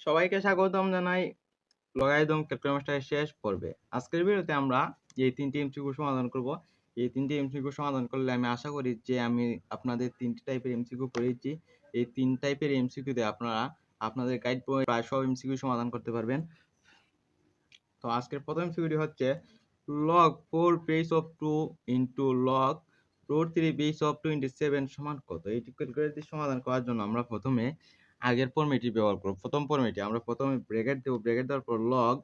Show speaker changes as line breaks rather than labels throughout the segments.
সবাইকে স্বাগতম জানাই লগারিদম ক্যালকুলাস মাস্টারের শেষ পর্বে। আজকের ভিডিওতে আমরা এই তিনটি এমসিকিউ সমাধান করব। এই তিনটি এমসিকিউ সমাধান করলে আমি আশা করি যে আমি আপনাদের তিনটি টাইপের এমসিকিউ করেছি। এই তিন টাইপের এমসিকিউ দিয়ে আপনারা আপনাদের গাইড বই প্রায় সব এমসিকিউ সমাধান করতে পারবেন। তো আজকের প্রথম এমসিকিউটি হচ্ছে log 4 base of 2 into log root 3 base of 2 into 7 সমান কত? এই ক্যালকুলেটরটি সমাধান করার জন্য আমরা প্রথমে আগের ফর্মেটটি ব্যবহার করব। প্রথম ফর্মেটে আমরা প্রথমে ব্র্যাকেট দেব, ব্র্যাকেট দেওয়ার পর log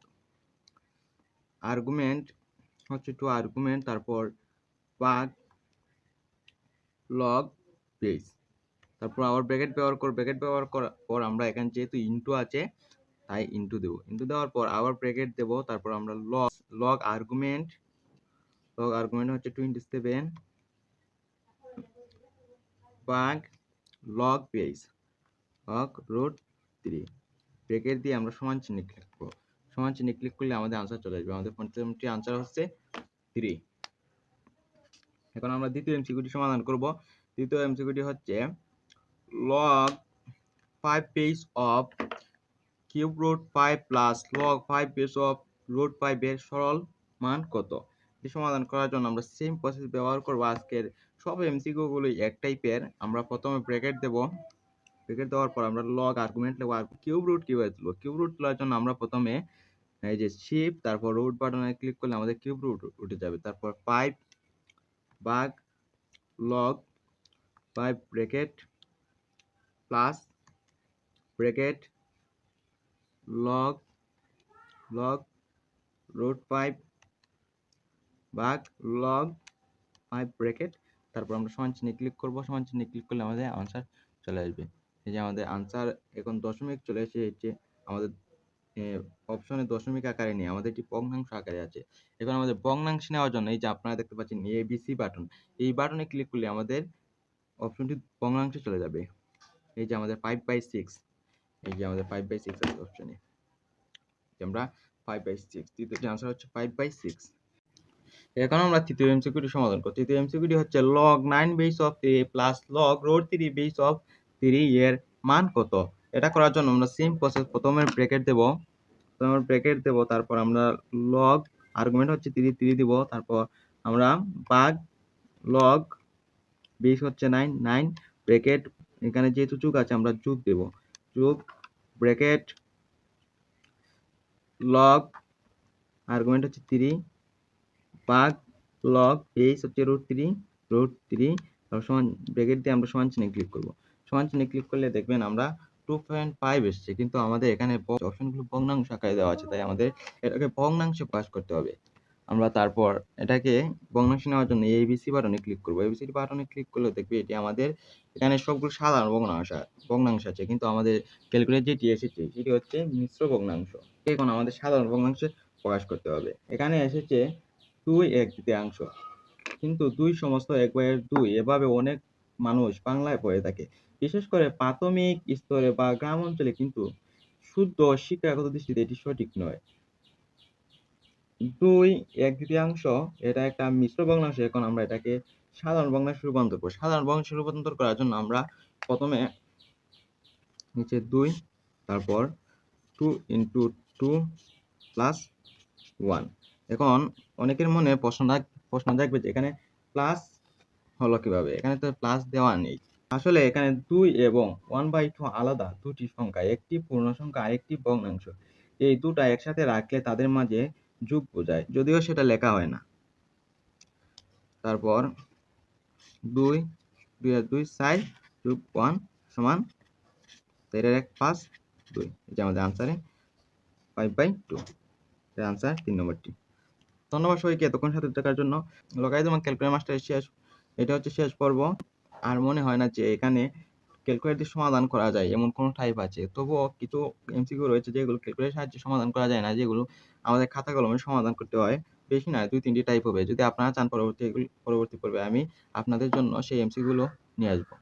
আর্গুমেন্ট হচ্ছে 2 আর্গুমেন্ট, তারপর ভাগ log বেস, তারপর আবার ব্র্যাকেট ব্যবহার করব। ব্র্যাকেট ব্যবহার করার পর আমরা এখানে যেহেতু ইনটু আছে তাই ইনটু দেব। ইনটু দেওয়ার পর আবার ব্র্যাকেট দেব, তারপর আমরা log আর্গুমেন্ট হচ্ছে 27 ভাগ log base log root 3 bracket দিয়ে আমরা সমান চিহ্ন ক্লিক করব। সমান চিহ্নে ক্লিক করলে আমাদের আনসার চলে আসবে। আমাদের পঞ্চমটি আনসার হচ্ছে 3। এখন আমরা দ্বিতীয় এমসিকিউটি সমাধান করব। দ্বিতীয় এমসিকিউটি হচ্ছে log 5 base of cube root 5 plus log 5 base of root 5 এর সরল মান কত? এটি সমাধান করার জন্য আমরা সেম প্রসেস ব্যবহার করব। আজকের সব এমসিকিউ গুলোই এক টাইপের। আমরা প্রথমে ব্র্যাকেট দেব, ব্র্যাকেট দেওয়ার পর আমরা log আর্গুমেন্ট নেব। আর কিউব রুট কিভাবে তুলব? কিউব রুট তোলার জন্য আমরা প্রথমে এই যে শিফট তারপর রুট বাটনে ক্লিক করলে আমাদের কিউব রুট উঠে যাবে। তারপর 5 ভাগ log 5 bracket plus bracket log root 5 ভাগ log 5 ব্র্যাকেট, তারপর আমরা সমান চিহ্নে ক্লিক করব। সমান চিহ্নে ক্লিক করলে আমাদের আনসার চলে আসবে। এই যে আমাদের আনসার এখন দশমিক চলে এসেছে। আমাদের অপশনে দশমিক আকারে নেই, আমাদের এটি ভগ্নাংশ আকারে আছে। এখন আমাদের ভগ্নাংশ নেওয়ার জন্য এই যে আপনারা দেখতে পাচ্ছেন ABC বাটন, এই বাটনে ক্লিক করলে আমাদের অপশনটি ভগ্নাংশে চলে যাবে। এই যে আমাদের 5/6, এই যে আমাদের 5/6 আছে অপশনে, আমরা 5/6, তৃতীয়টি আনসার হচ্ছে 5/6। এখন আমরা তৃতীয় এমসিকিউটি সমাধান করব। তৃতীয় এমসিকিউটি হচ্ছে log 9 base of 3 plus log root 3 base of 3 এর মান কত? এটা করার জন্য আমরা সেম প্রসেস, প্রথমে ব্র্যাকেট দেব, তারপর আমরা log আর্গুমেন্ট হচ্ছে 3 দিব, তারপর আমরা ভাগ log বেস হচ্ছে 9 ব্র্যাকেট, এখানে যেহেতু যোগ আছে আমরা যোগ দেব, যোগ ব্র্যাকেট log আর্গুমেন্ট হচ্ছে 3 ভাগ log বেস হচ্ছে root 3 তারপর সমান ব্র্যাকেট দিয়ে আমরা সমান চিহ্নে ক্লিক করব। সমান চিহ্নে ক্লিক করলে দেখবেন আমরা 2.5 এসেছে, কিন্তু আমাদের এখানে অপশনগুলো ভগ্নাংশ আকারে দেওয়া আছে, তাই আমাদের এটাকে ভগ্নাংশে প্রকাশ করতে হবে। আমরা তারপর এটাকে ভগ্নাংশ নেওয়ার জন্য ABC বাটনে ক্লিক করব। ABC বাটনে ক্লিক করলে দেখবে এটি আমাদের এখানে সবগুলো সাধারণ ভগ্নাংশ আছে, কিন্তু আমাদের ক্যালকুলেটর যেটি এসেছে সেটি হচ্ছে মিশ্র ভগ্নাংশ। এখন আমাদের সাধারণ ভগ্নাংশে প্রকাশ করতে হবে। এখানে এসেছে 2/1/3, কিন্তু 2 সমস্ত 1/2 এভাবে অনেক মানুষ বাংলায় পড়ে থাকে। বিশেষ করে প্রাথমিক স্তরে বা গ্রাম অঞ্চলে কিন্তু শুদ্ধ শিক্ষাগত দৃষ্টিতে এটি সঠিক নয়। 2/1/3 এটা একটা মিশ্র ভগ্নাংশ। এখন আমরা এটাকে সাধারণ ভগ্নাংশে রূপান্তর করব। সাধারণ ভগ্নাংশে রূপান্তর করার জন্য আমরা প্রথমে নিচে 2, তারপর 2 × 2 + 1। এখন অনেকের মনে প্রশ্ন থাকবে যে এখানে প্লাস হলো কিভাবে? এখানে তো প্লাস দেওয়া নেই। আসলে এখানে 2 এবং 1/2 আলাদা দুটি সংখ্যা, একটি পূর্ণ সংখ্যা আরেকটি ভগ্নাংশ। এই দুটা একসাথে রাখলে তাদের মাঝে যোগ বোঝায়, যদিও সেটা লেখা হয় না। তারপর 2 আর 2 4 যোগ 1 সমান 4 আর 1 5 2, এটা আমাদের আনসারে 5/2। এর আনসার 3 নম্বরটি। ধন্যবাদ সবাইকে এতক্ষণ সাথে থাকার জন্য। লগারিদম ক্যালকুলাস মাস্টারের এটা হচ্ছে শেষ পর্ব। আর মনে হয় না যে এখানে ক্যালকুলেটর দিয়ে সমাধান করা যায় এমন কোনো টাইপ আছে। তবুও কিছু এমসিকিউ রয়েছে যেগুলো ক্যালকুলেটরের সাহায্যে সমাধান করা যায় না, যেগুলো আমাদের খাতা কলমে সমাধান করতে হয়। বেশি না, 2-3টি টাইপ হবে। যদি আপনারা চান পরবর্তী পর্বে আমি আপনাদের জন্য সেই এমসিকিউগুলো নিয়ে আসবো।